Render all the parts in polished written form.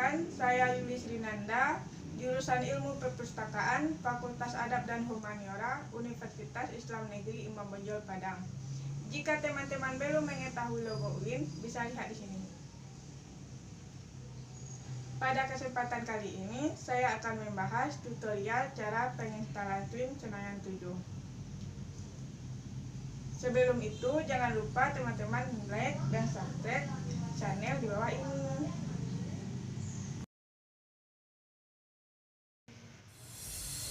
Perkenalkan, saya Slim Cendana, jurusan Ilmu Perpustakaan, Fakultas Adab dan Humaniora, Universitas Islam Negeri Imam Bonjol, Padang. Jika teman-teman belum mengetahui logo UIN, bisa lihat di sini. Pada kesempatan kali ini, saya akan membahas tutorial cara penginstalan Slim Cendana 7. Sebelum itu, jangan lupa teman-teman like dan subscribe channel di bawah ini.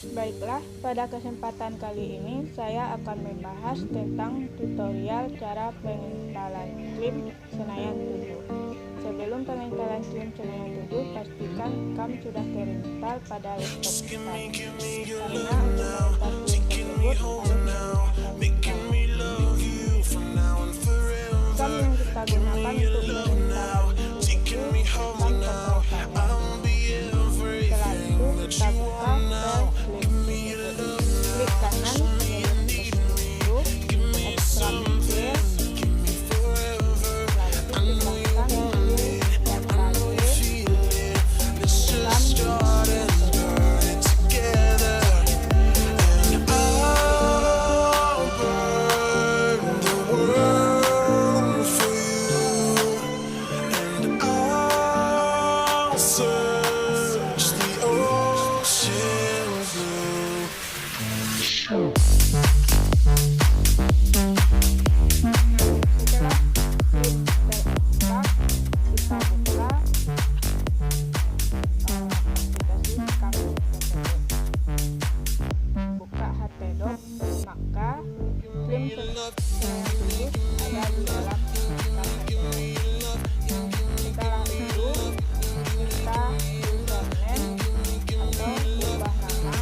Baiklah, pada kesempatan kali ini saya akan membahas tentang tutorial cara penginstalan Slim Cendana 7. Sebelum penginstalan Slim Cendana 7, pastikan kamu sudah terinstal pada laptop kita. Karena untuk menginstal Slim tersebut harus Kam yang kita gunakan untuk menginstal Slim itu Kam tonton. Setelah itu kita buka file Slim. Klik kanan menu menu, ekstrak file. Setelah itu silahkan buka htdoc, maka Slim Cendana 7 ada di dalam htdoc. Setelah itu kita username atau ubah nama.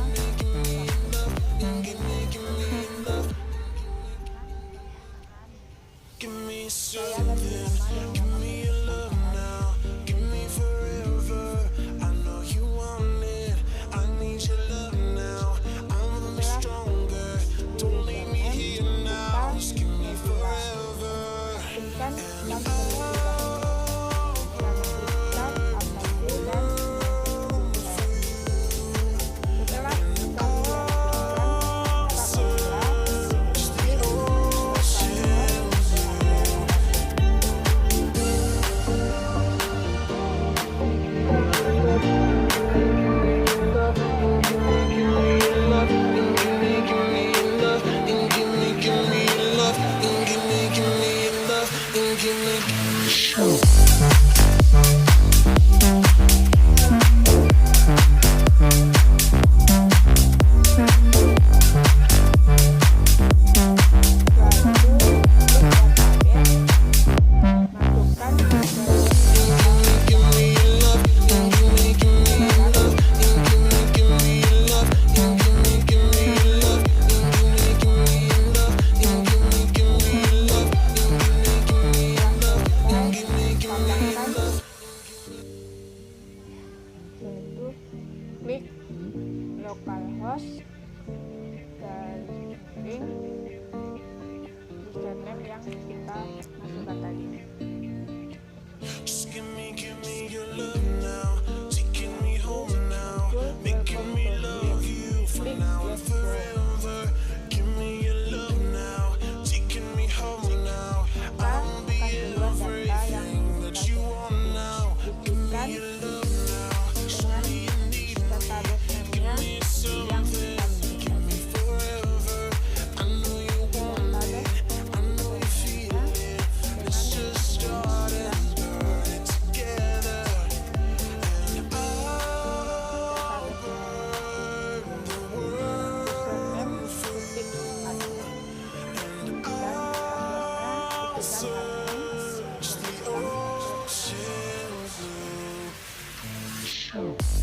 Saya ganti nama klik localhost dan link username yang kita masukkan tadi. Oh.